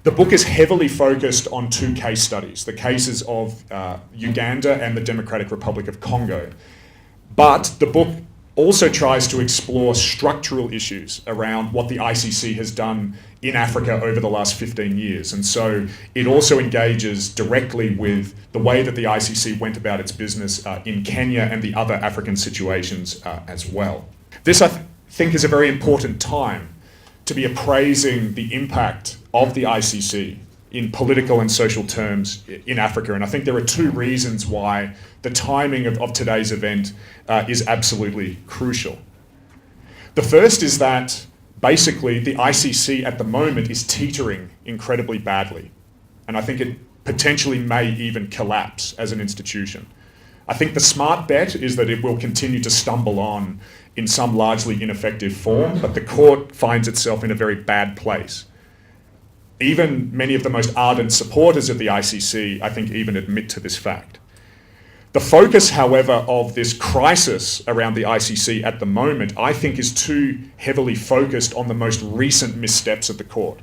The book is heavily focused on two case studies, the cases of Uganda and the Democratic Republic of Congo. But the book also tries to explore structural issues around what the ICC has done in Africa over the last 15 years. And so it also engages directly with the way that the ICC went about its business in Kenya and the other African situations as well. This, I think, is a very important time to be appraising the impact of the ICC in political and social terms in Africa. And I think there are two reasons why the timing of today's event is absolutely crucial. The first is that basically the ICC at the moment is teetering incredibly badly. And I think it potentially may even collapse as an institution. I think the smart bet is that it will continue to stumble on in some largely ineffective form, but the court finds itself in a very bad place. Even many of the most ardent supporters of the ICC, I think, even admit to this fact. The focus, however, of this crisis around the ICC at the moment, I think, is too heavily focused on the most recent missteps of the court.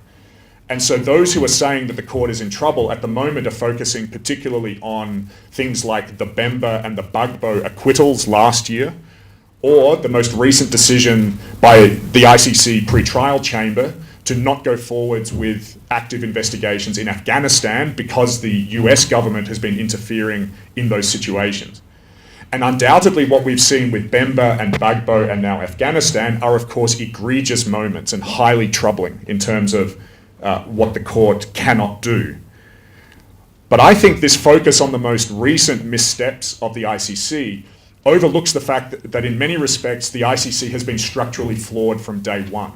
And so those who are saying that the court is in trouble at the moment are focusing particularly on things like the Bemba and the Gbagbo acquittals last year, or the most recent decision by the ICC pre-trial chamber to not go forwards with active investigations in Afghanistan because the US government has been interfering in those situations. And undoubtedly what we've seen with Bemba and Gbagbo and now Afghanistan are of course egregious moments and highly troubling in terms of what the court cannot do. But I think this focus on the most recent missteps of the ICC overlooks the fact that in many respects the ICC has been structurally flawed from day one.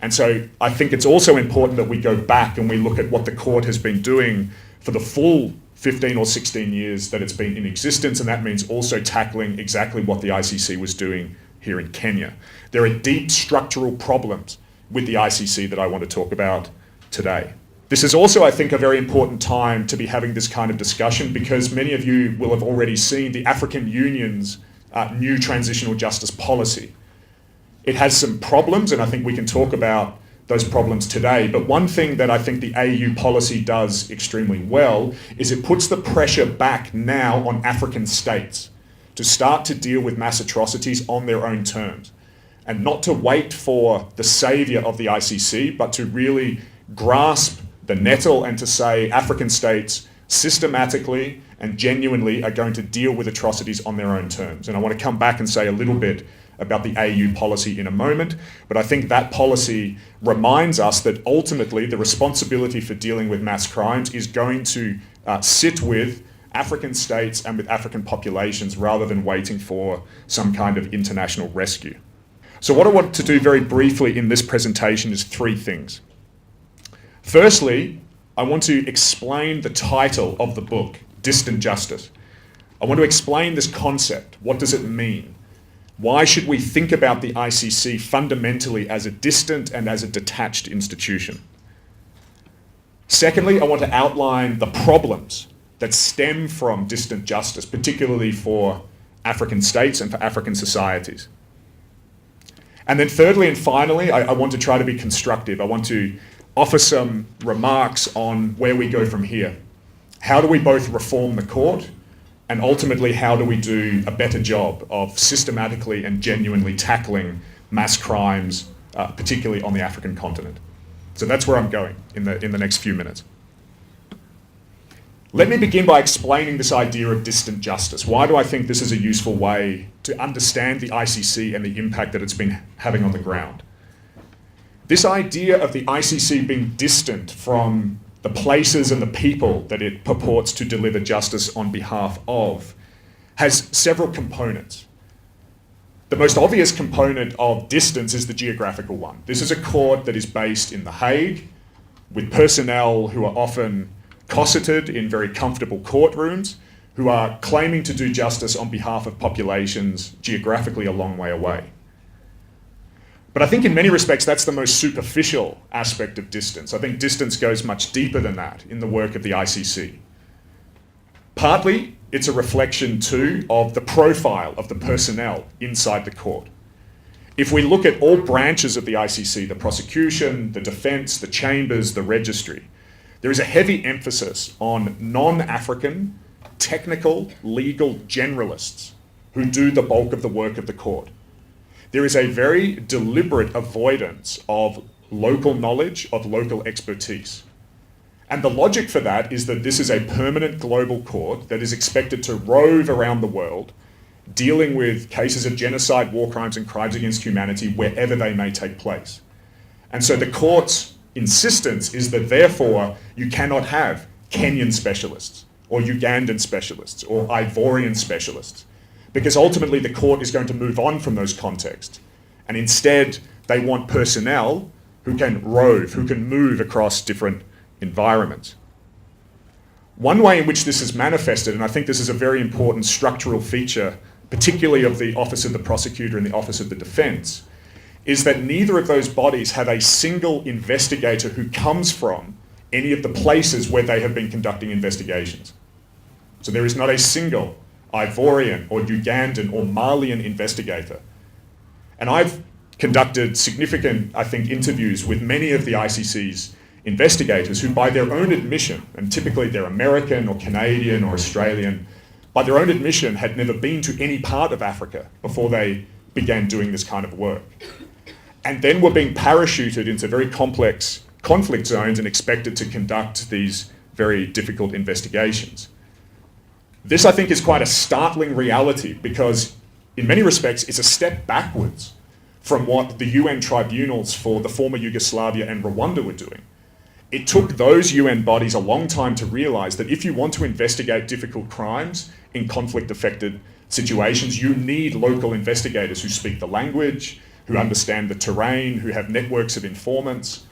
And so I think it's also important that we go back and we look at what the court has been doing for the full 15 or 16 years that it's been in existence, and that means also tackling exactly what the ICC was doing here in Kenya. There are deep structural problems with the ICC that I want to talk about today. This is also, I think, a very important time to be having this kind of discussion because many of you will have already seen the African Union's new transitional justice policy. It has some problems, and I think we can talk about those problems today. But one thing that I think the AU policy does extremely well is it puts the pressure back now on African states to start to deal with mass atrocities on their own terms, and not to wait for the savior of the ICC, but to really grasp the nettle and to say African states systematically and genuinely are going to deal with atrocities on their own terms. And I want to come back and say a little bit about the AU policy in a moment, but I think that policy reminds us that ultimately the responsibility for dealing with mass crimes is going to sit with African states and with African populations rather than waiting for some kind of international rescue. So what I want to do very briefly in this presentation is three things. Firstly, I want to explain the title of the book, Distant Justice. I want to explain this concept. What does it mean? Why should we think about the ICC fundamentally as a distant and as a detached institution? Secondly, I want to outline the problems that stem from distant justice, particularly for African states and for African societies. And then thirdly and finally, I want to try to be constructive. I want to offer some remarks on where we go from here. How do we both reform the court? And ultimately, how do we do a better job of systematically and genuinely tackling mass crimes, particularly on the African continent? So that's where I'm going in the next few minutes. Let me begin by explaining this idea of distant justice. Why do I think this is a useful way to understand the ICC and the impact that it's been having on the ground? This idea of the ICC being distant from the places and the people that it purports to deliver justice on behalf of has several components. The most obvious component of distance is the geographical one. This is a court that is based in The Hague, with personnel who are often cosseted in very comfortable courtrooms, who are claiming to do justice on behalf of populations geographically a long way away. But I think in many respects that's the most superficial aspect of distance. I think distance goes much deeper than that in the work of the ICC. Partly, it's a reflection too of the profile of the personnel inside the court. If we look at all branches of the ICC, the prosecution, the defense, the chambers, the registry, there is a heavy emphasis on non-African, technical, legal generalists who do the bulk of the work of the court. There is a very deliberate avoidance of local knowledge, of local expertise. And the logic for that is that this is a permanent global court that is expected to rove around the world, dealing with cases of genocide, war crimes, and crimes against humanity wherever they may take place. And so the court's insistence is that therefore you cannot have Kenyan specialists or Ugandan specialists or Ivorian specialists, because ultimately the court is going to move on from those contexts. And instead they want personnel who can rove, who can move across different environments. One way in which this is manifested, and I think this is a very important structural feature, particularly of the Office of the Prosecutor and the Office of the Defense, is that neither of those bodies have a single investigator who comes from any of the places where they have been conducting investigations. So there is not a single Ivorian or Ugandan or Malian investigator. And I've conducted significant, I think, interviews with many of the ICC's investigators who, by their own admission, and typically they're American or Canadian or Australian, by their own admission had never been to any part of Africa before they began doing this kind of work. And then were being parachuted into very complex conflict zones and expected to conduct these very difficult investigations. This, I think, is quite a startling reality because, in many respects, it's a step backwards from what the UN tribunals for the former Yugoslavia and Rwanda were doing. It took those UN bodies a long time to realize that if you want to investigate difficult crimes in conflict-affected situations, you need local investigators who speak the language, who understand the terrain, who have networks of informants.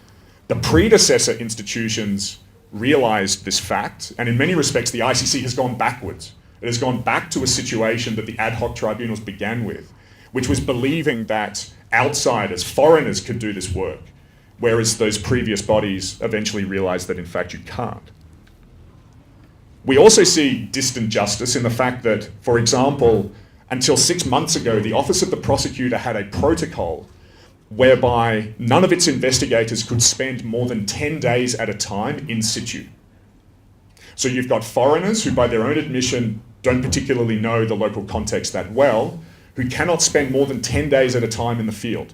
The predecessor institutions realized this fact, and in many respects, the ICC has gone backwards. It has gone back to a situation that the ad hoc tribunals began with, which was believing that outsiders, foreigners could do this work, whereas those previous bodies eventually realized that in fact you can't. We also see distant justice in the fact that, for example, until 6 months ago, the Office of the Prosecutor had a protocol whereby none of its investigators could spend more than 10 days at a time in situ. So you've got foreigners who, by their own admission, don't particularly know the local context that well, who cannot spend more than 10 days at a time in the field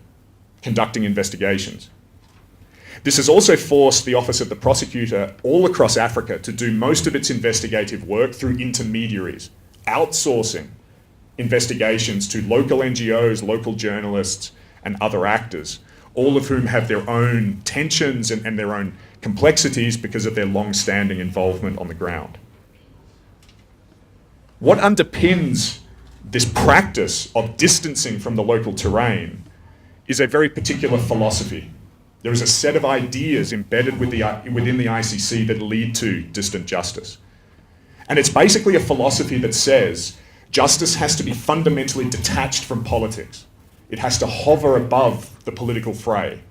conducting investigations. This has also forced the Office of the Prosecutor all across Africa to do most of its investigative work through intermediaries, outsourcing investigations to local NGOs, local journalists, and other actors, all of whom have their own tensions and their own complexities because of their long-standing involvement on the ground. What underpins this practice of distancing from the local terrain is a very particular philosophy. There is a set of ideas embedded within the ICC that lead to distant justice. And it's basically a philosophy that says justice has to be fundamentally detached from politics. It has to hover above the political fray.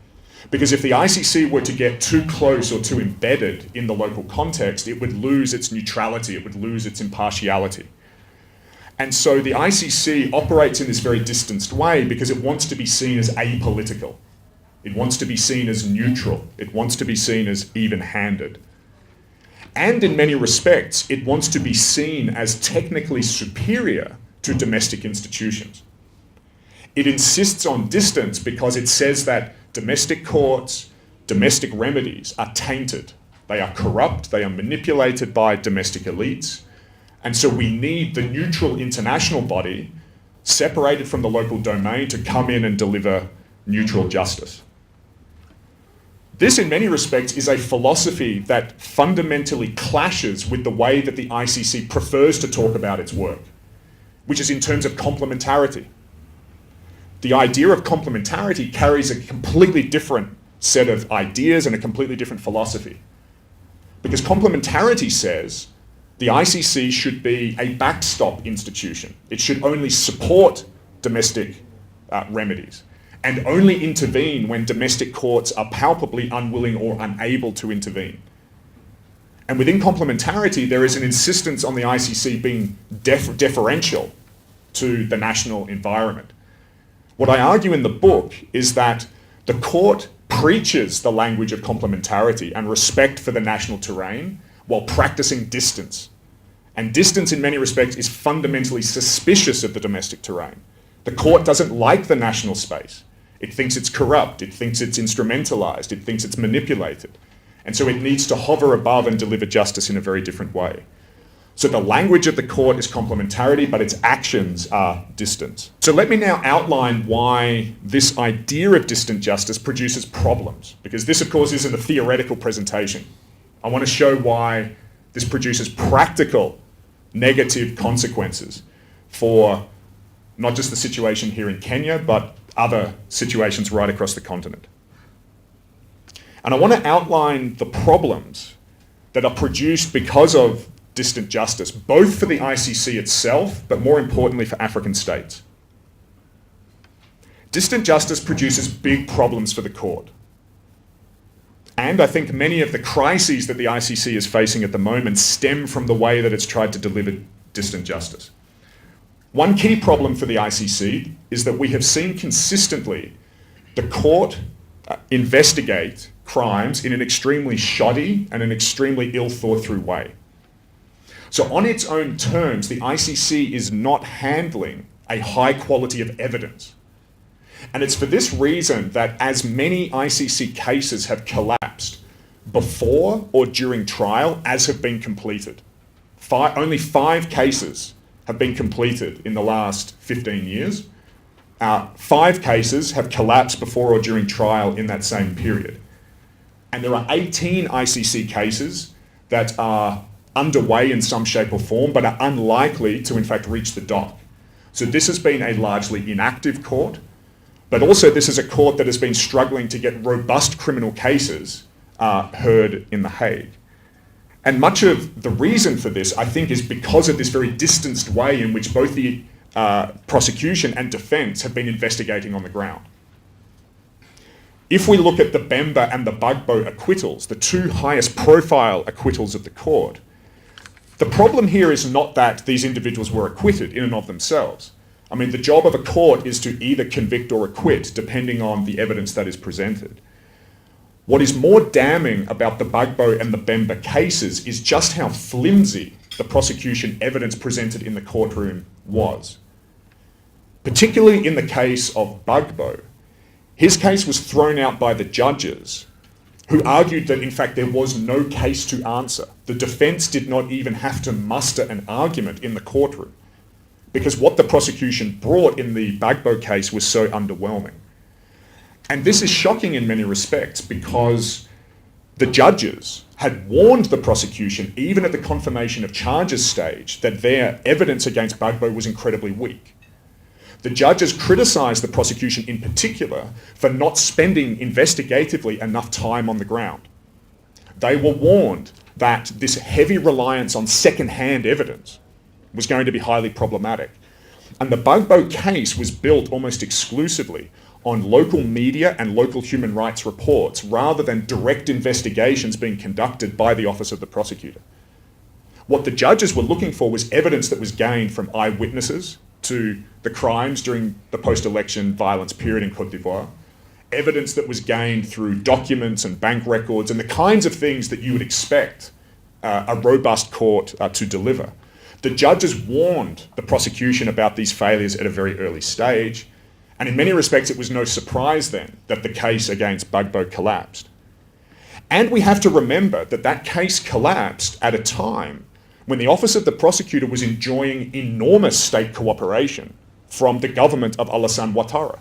Because if the ICC were to get too close or too embedded in the local context, it would lose its neutrality, it would lose its impartiality. And so the ICC operates in this very distanced way because it wants to be seen as apolitical. It wants to be seen as neutral. It wants to be seen as even-handed. And in many respects, it wants to be seen as technically superior to domestic institutions. It insists on distance because it says that domestic courts, domestic remedies are tainted. They are corrupt, they are manipulated by domestic elites. And so we need the neutral international body separated from the local domain to come in and deliver neutral justice. This, in many respects, is a philosophy that fundamentally clashes with the way that the ICC prefers to talk about its work, which is in terms of complementarity. The idea of complementarity carries a completely different set of ideas and a completely different philosophy. Because complementarity says the ICC should be a backstop institution. It should only support domestic remedies and only intervene when domestic courts are palpably unwilling or unable to intervene. And within complementarity, there is an insistence on the ICC being deferential to the national environment. What I argue in the book is that the court preaches the language of complementarity and respect for the national terrain while practicing distance. And distance, in many respects, is fundamentally suspicious of the domestic terrain. The court doesn't like the national space. It thinks it's corrupt. It thinks it's instrumentalized. It thinks it's manipulated. And so it needs to hover above and deliver justice in a very different way. So the language of the court is complementarity, but its actions are distance. So let me now outline why this idea of distant justice produces problems, because this, of course, isn't a theoretical presentation. I want to show why this produces practical negative consequences for not just the situation here in Kenya, but other situations right across the continent. And I want to outline the problems that are produced because of distant justice, both for the ICC itself, but more importantly for African states. Distant justice produces big problems for the court. And I think many of the crises that the ICC is facing at the moment stem from the way that it's tried to deliver distant justice. One key problem for the ICC is that we have seen consistently the court investigate crimes in an extremely shoddy and an extremely ill thought through way. So on its own terms, the ICC is not handling a high quality of evidence. And it's for this reason that as many ICC cases have collapsed before or during trial as have been completed. Only 5 cases have been completed in the last 15 years. 5 cases have collapsed before or during trial in that same period. And there are 18 ICC cases that are underway in some shape or form, but are unlikely to in fact reach the dock. So this has been a largely inactive court, but also this is a court that has been struggling to get robust criminal cases heard in The Hague. And much of the reason for this, I think, is because of this very distanced way in which both the prosecution and defence have been investigating on the ground. If we look at the Bemba and the Gbagbo acquittals, the 2 highest profile acquittals of the court, the problem here is not that these individuals were acquitted in and of themselves. I mean, the job of a court is to either convict or acquit, depending on the evidence that is presented. What is more damning about the Gbagbo and the Bemba cases is just how flimsy the prosecution evidence presented in the courtroom was. Particularly in the case of Gbagbo, his case was thrown out by the judges, who argued that in fact there was no case to answer. The defence did not even have to muster an argument in the courtroom, because what the prosecution brought in the Gbagbo case was so underwhelming. And this is shocking in many respects, because the judges had warned the prosecution, even at the confirmation of charges stage, that their evidence against Gbagbo was incredibly weak. The judges criticised the prosecution in particular for not spending investigatively enough time on the ground. They were warned that this heavy reliance on second-hand evidence was going to be highly problematic. And the Gbagbo case was built almost exclusively on local media and local human rights reports, rather than direct investigations being conducted by the Office of the Prosecutor. What the judges were looking for was evidence that was gained from eyewitnesses to the crimes during the post-election violence period in Côte d'Ivoire, evidence that was gained through documents and bank records and the kinds of things that you would expect a robust court to deliver. The judges warned the prosecution about these failures at a very early stage, and in many respects it was no surprise then that the case against Gbagbo collapsed. And we have to remember that that case collapsed at a time when the Office of the Prosecutor was enjoying enormous state cooperation from the government of Alassane Ouattara.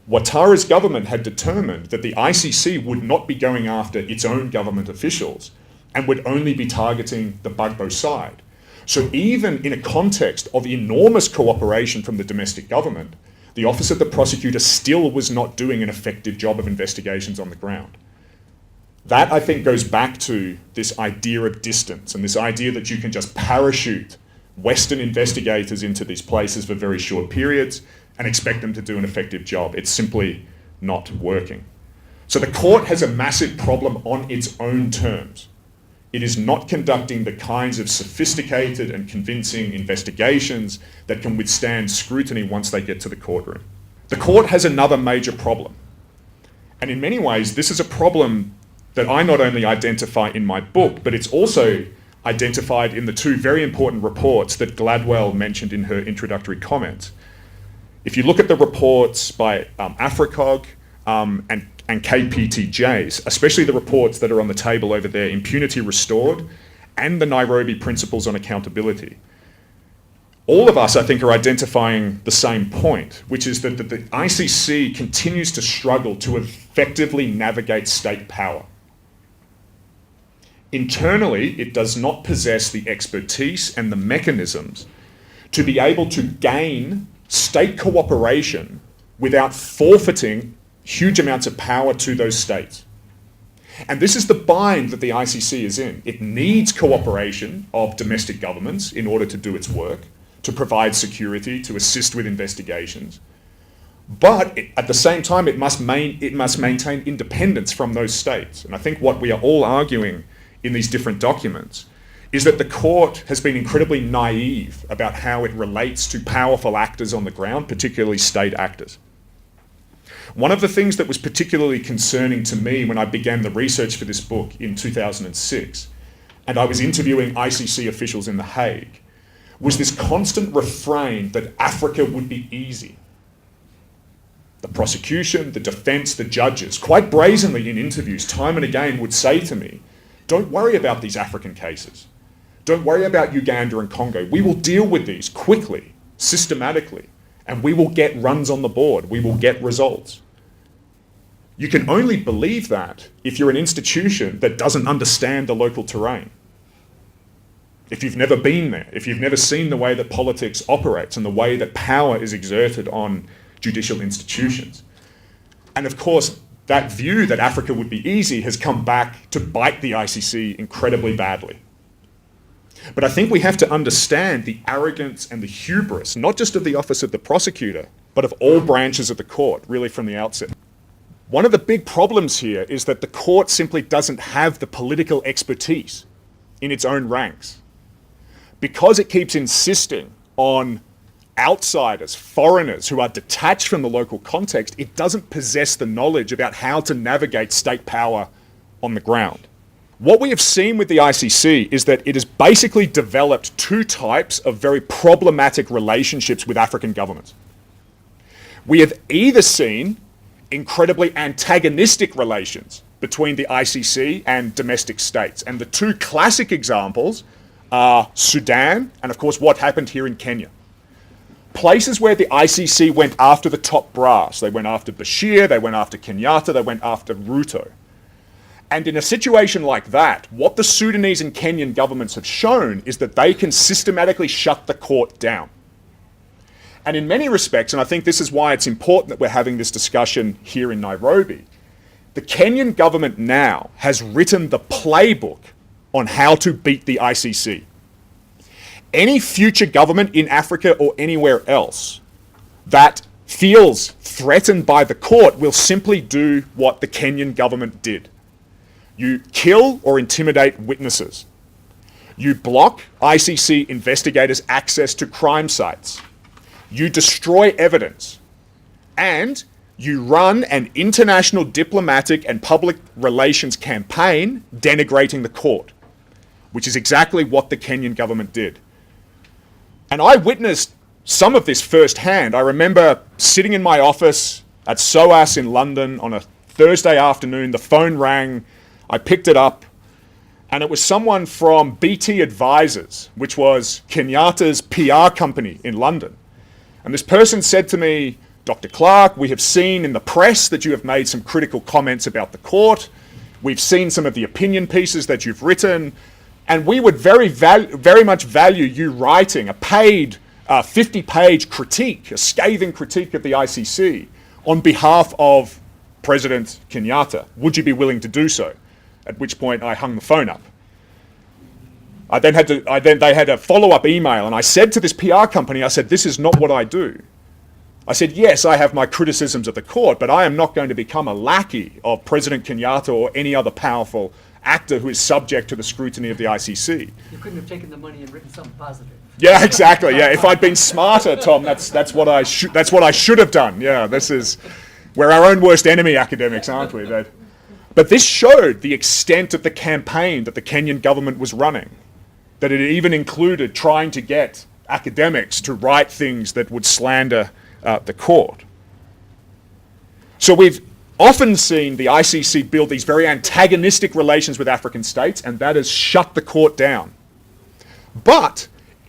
Ouattara's government had determined that the ICC would not be going after its own government officials and would only be targeting the Gbagbo side. So even in a context of enormous cooperation from the domestic government, the Office of the Prosecutor still was not doing an effective job of investigations on the ground. That, I think, goes back to this idea of distance and this idea that you can just parachute Western investigators into these places for very short periods and expect them to do an effective job. It's simply not working. So the court has a massive problem on its own terms. It is not conducting the kinds of sophisticated and convincing investigations that can withstand scrutiny once they get to the courtroom. The court has another major problem. And in many ways, this is a problem that I not only identify in my book, but it's also identified in the two very important reports that Gladwell mentioned in her introductory comments. If you look at the reports by AfriCOG and KPTJs, especially the reports that are on the table over there, Impunity Restored and the Nairobi Principles on Accountability, all of us, I think, are identifying the same point, which is that the ICC continues to struggle to effectively navigate state power. Internally, it does not possess the expertise and the mechanisms to be able to gain state cooperation without forfeiting huge amounts of power to those states. And this is the bind that the ICC is in. It needs cooperation of domestic governments in order to do its work, to provide security, to assist with investigations. But at the same time, it must maintain independence from those states. And I think what we are all arguing in these different documents is that the court has been incredibly naive about how it relates to powerful actors on the ground, particularly state actors. One of the things that was particularly concerning to me when I began the research for this book in 2006, and I was interviewing ICC officials in The Hague, was this constant refrain that Africa would be easy. The prosecution, the defense, the judges, quite brazenly in interviews, time and again would say to me, don't worry about these African cases. Don't worry about Uganda and Congo. We will deal with these quickly, systematically, and we will get runs on the board. We will get results. You can only believe that if you're an institution that doesn't understand the local terrain. If you've never been there, if you've never seen the way that politics operates and the way that power is exerted on judicial institutions. And of course, that view that Africa would be easy has come back to bite the ICC incredibly badly. But I think we have to understand the arrogance and the hubris, not just of the Office of the Prosecutor, but of all branches of the court, really from the outset. One of the big problems here is that the court simply doesn't have the political expertise in its own ranks. Because it keeps insisting on outsiders, foreigners who are detached from the local context, it doesn't possess the knowledge about how to navigate state power on the ground. What we have seen with the ICC is that it has basically developed two types of very problematic relationships with African governments. We have either seen incredibly antagonistic relations between the ICC and domestic states. And the two classic examples are Sudan and, of course, what happened here in Kenya. Places where the ICC went after the top brass. They went after Bashir, they went after Kenyatta, they went after Ruto. And in a situation like that, what the Sudanese and Kenyan governments have shown is that they can systematically shut the court down. And in many respects, and I think this is why it's important that we're having this discussion here in Nairobi, the Kenyan government now has written the playbook on how to beat the ICC. Any future government in Africa or anywhere else that feels threatened by the court will simply do what the Kenyan government did. You kill or intimidate witnesses. You block ICC investigators' access to crime sites. You destroy evidence. And you run an international diplomatic and public relations campaign denigrating the court, which is exactly what the Kenyan government did. And I witnessed some of this firsthand. I remember sitting in my office at SOAS in London on a Thursday afternoon. The phone rang. I picked it up, and it was someone from BT Advisors, which was Kenyatta's PR company in London. And this person said to me, Dr. Clark, we have seen in the press that you have made some critical comments about the court. We've seen some of the opinion pieces that you've written, and we would very much value you writing a paid 50-page critique, a scathing critique of the ICC on behalf of President Kenyatta. Would you be willing to do so? At which point I hung the phone up. They had a follow-up email, and I said to this PR company, I said, this is not what I do. I said, yes, I have my criticisms of the court, but I am not going to become a lackey of President Kenyatta or any other powerful actor who is subject to the scrutiny of the ICC. You couldn't have taken the money and written something positive. Yeah, exactly. Yeah, if I'd been smarter, Tom, that's what I should have done. Yeah, we're our own worst enemy, academics, aren't we? But this showed the extent of the campaign that the Kenyan government was running, that it even included trying to get academics to write things that would slander the court. So we've often seen the ICC build these very antagonistic relations with African states, and that has shut the court down. But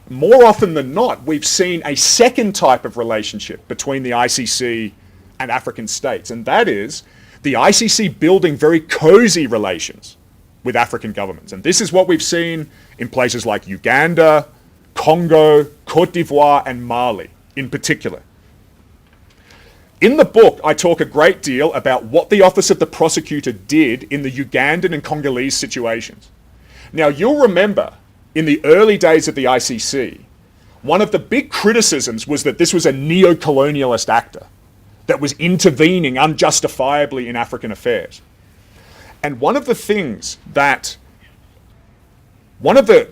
more often than not, we've seen a second type of relationship between the ICC and African states, and that is the ICC building very cozy relations with African governments. And this is what we've seen in places like Uganda, Congo, Cote d'Ivoire, and Mali in particular. In the book, I talk a great deal about what the Office of the Prosecutor did in the Ugandan and Congolese situations. Now, you'll remember, in the early days of the ICC, one of the big criticisms was that this was a neo-colonialist actor that was intervening unjustifiably in African affairs. And one of the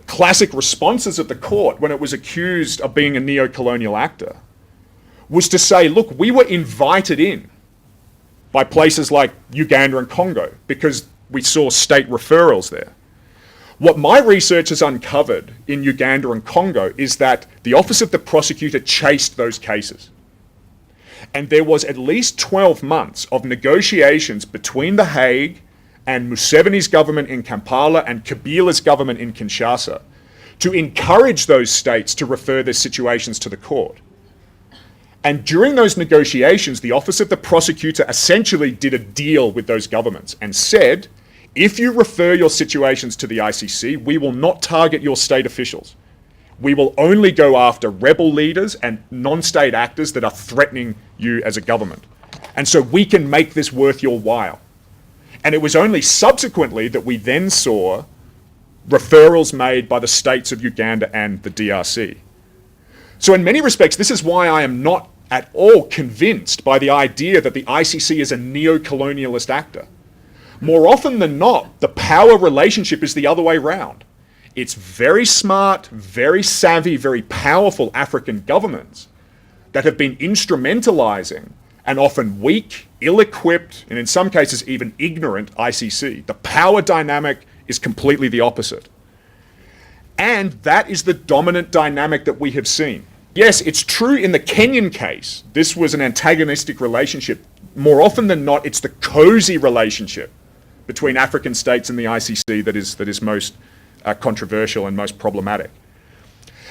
classic responses of the court when it was accused of being a neo-colonial actor was to say, look, we were invited in by places like Uganda and Congo because we saw state referrals there. What my research has uncovered in Uganda and Congo is that the Office of the Prosecutor chased those cases. And there was at least 12 months of negotiations between The Hague and Museveni's government in Kampala and Kabila's government in Kinshasa to encourage those states to refer their situations to the court. And during those negotiations, the Office of the Prosecutor essentially did a deal with those governments and said, if you refer your situations to the ICC, we will not target your state officials. We will only go after rebel leaders and non-state actors that are threatening you as a government. And so we can make this worth your while. And it was only subsequently that we then saw referrals made by the states of Uganda and the DRC. So in many respects, this is why I am not at all convinced by the idea that the ICC is a neo-colonialist actor. More often than not, the power relationship is the other way around. It's very smart, very savvy, very powerful African governments that have been instrumentalizing an often weak, ill-equipped, and in some cases even ignorant ICC. The power dynamic is completely the opposite. And that is the dominant dynamic that we have seen. Yes, it's true in the Kenyan case, this was an antagonistic relationship. More often than not, it's the cozy relationship between African states and the ICC that is most controversial and most problematic.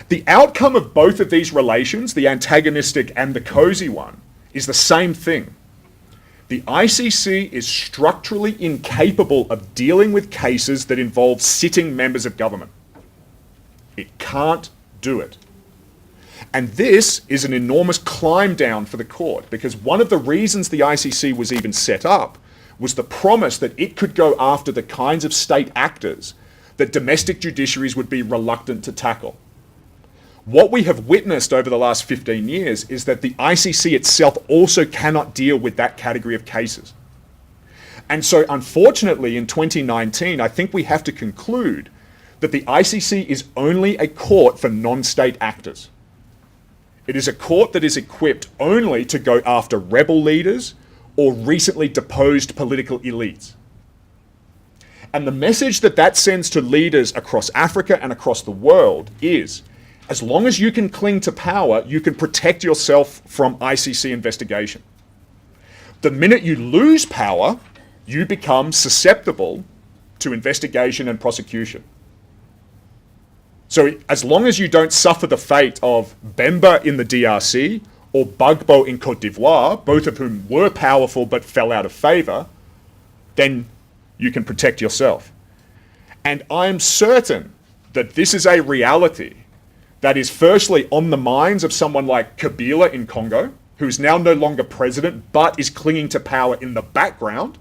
The outcome of both of these relations, the antagonistic and the cozy one, is the same thing. The ICC is structurally incapable of dealing with cases that involve sitting members of government. It can't do it. And this is an enormous climb down for the court, because one of the reasons the ICC was even set up was the promise that it could go after the kinds of state actors that domestic judiciaries would be reluctant to tackle. What we have witnessed over the last 15 years is that the ICC itself also cannot deal with that category of cases. And so unfortunately in 2019, I think we have to conclude that the ICC is only a court for non-state actors. It is a court that is equipped only to go after rebel leaders or recently deposed political elites. And the message that that sends to leaders across Africa and across the world is, as long as you can cling to power, you can protect yourself from ICC investigation. The minute you lose power, you become susceptible to investigation and prosecution. So as long as you don't suffer the fate of Bemba in the DRC or Gbagbo in Cote d'Ivoire, both of whom were powerful but fell out of favor, then you can protect yourself. And I'm certain that this is a reality that is firstly on the minds of someone like Kabila in Congo, who is now no longer president but is clinging to power in the background.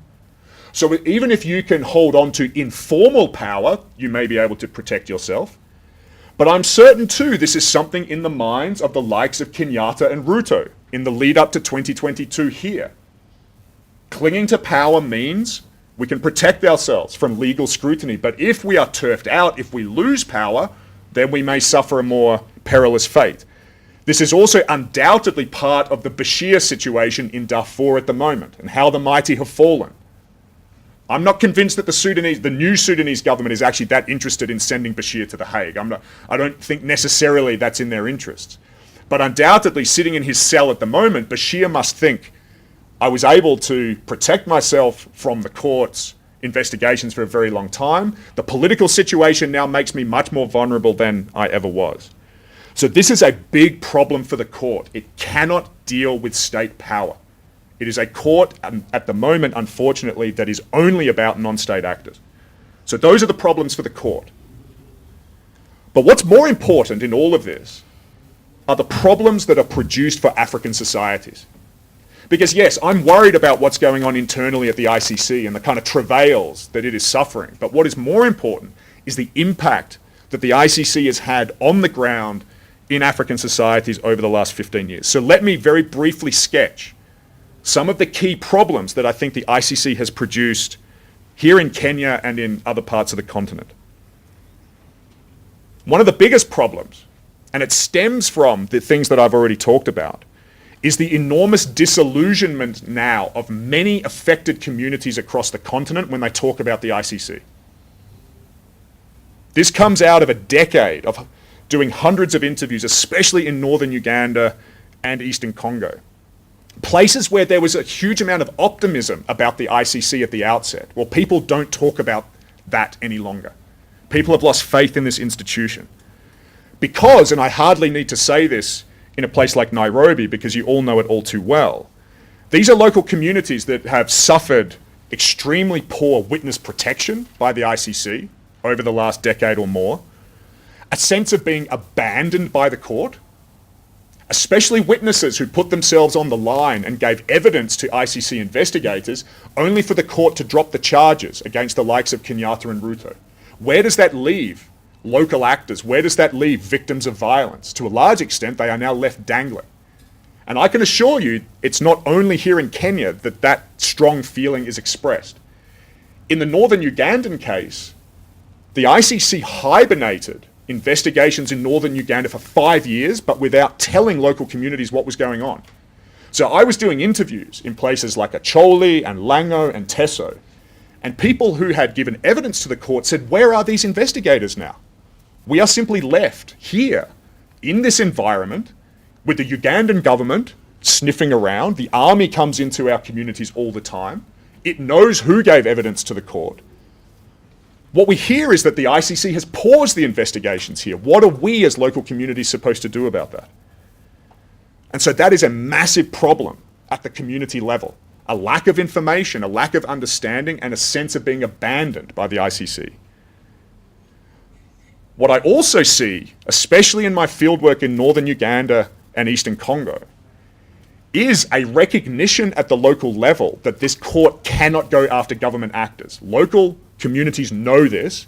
So even if you can hold on to informal power, you may be able to protect yourself. But I'm certain too this is something in the minds of the likes of Kenyatta and Ruto in the lead up to 2022 here. Clinging to power means We can protect ourselves from legal scrutiny, but if we are turfed out, if we lose power, then we may suffer a more perilous fate. This is also undoubtedly part of the Bashir situation in Darfur at the moment, and how the mighty have fallen. I'm not convinced that the new Sudanese government is actually that interested in sending Bashir to The Hague. I don't think necessarily that's in their interests. But undoubtedly, sitting in his cell at the moment, Bashir must think, I was able to protect myself from the court's investigations for a very long time. The political situation now makes me much more vulnerable than I ever was. So this is a big problem for the court. It cannot deal with state power. It is a court at the moment, unfortunately, that is only about non-state actors. So those are the problems for the court. But what's more important in all of this are the problems that are produced for African societies. Because yes, I'm worried about what's going on internally at the ICC and the kind of travails that it is suffering. But what is more important is the impact that the ICC has had on the ground in African societies over the last 15 years. So let me very briefly sketch some of the key problems that I think the ICC has produced here in Kenya and in other parts of the continent. One of the biggest problems, and it stems from the things that I've already talked about, is the enormous disillusionment now of many affected communities across the continent when they talk about the ICC. This comes out of a decade of doing hundreds of interviews, especially in northern Uganda and eastern Congo. Places where there was a huge amount of optimism about the ICC at the outset. Well, people don't talk about that any longer. People have lost faith in this institution. Because, and I hardly need to say this in a place like Nairobi because you all know it all too well, these are local communities that have suffered extremely poor witness protection by the ICC over the last decade or more, a sense of being abandoned by the court, especially witnesses who put themselves on the line and gave evidence to ICC investigators only for the court to drop the charges against the likes of Kenyatta and Ruto. Where does that leave local actors? Where does that leave victims of violence? To a large extent, they are now left dangling. And I can assure you, it's not only here in Kenya that that strong feeling is expressed. In the northern Ugandan case, the ICC hibernated investigations in northern Uganda for 5 years, but without telling local communities what was going on. So I was doing interviews in places like Acholi and Lango and Teso, and people who had given evidence to the court said, where are these investigators now? We are simply left here in this environment with the Ugandan government sniffing around. The army comes into our communities all the time. It knows who gave evidence to the court. What we hear is that the ICC has paused the investigations here. What are we as local communities supposed to do about that? And so that is a massive problem at the community level. A lack of information, a lack of understanding, and a sense of being abandoned by the ICC. What I also see, especially in my fieldwork in northern Uganda and eastern Congo, is a recognition at the local level that this court cannot go after government actors. Local communities know this,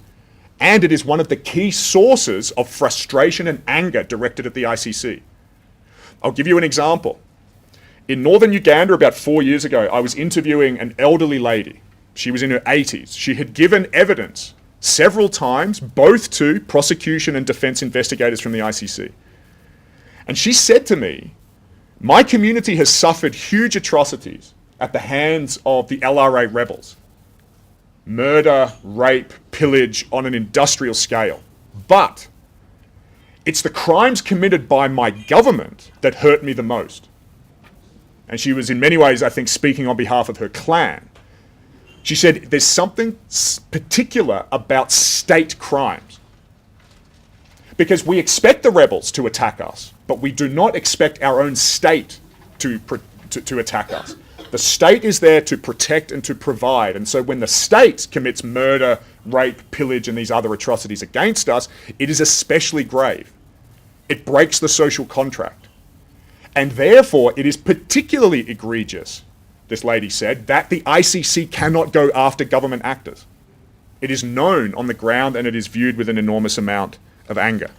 and it is one of the key sources of frustration and anger directed at the ICC. I'll give you an example. In northern Uganda about 4 years ago, I was interviewing an elderly lady. She was in her 80s. She had given evidence several times, both to prosecution and defense investigators from the ICC. And she said to me, my community has suffered huge atrocities at the hands of the LRA rebels. Murder, rape, pillage on an industrial scale. But it's the crimes committed by my government that hurt me the most. And she was in many ways, I think, speaking on behalf of her clan. She said, there's something particular about state crimes. Because we expect the rebels to attack us, but we do not expect our own state to attack us. The state is there to protect and to provide. And so when the state commits murder, rape, pillage, and these other atrocities against us, it is especially grave. It breaks the social contract. And therefore, it is particularly egregious, this lady said, that the ICC cannot go after government actors. It is known on the ground and it is viewed with an enormous amount of anger.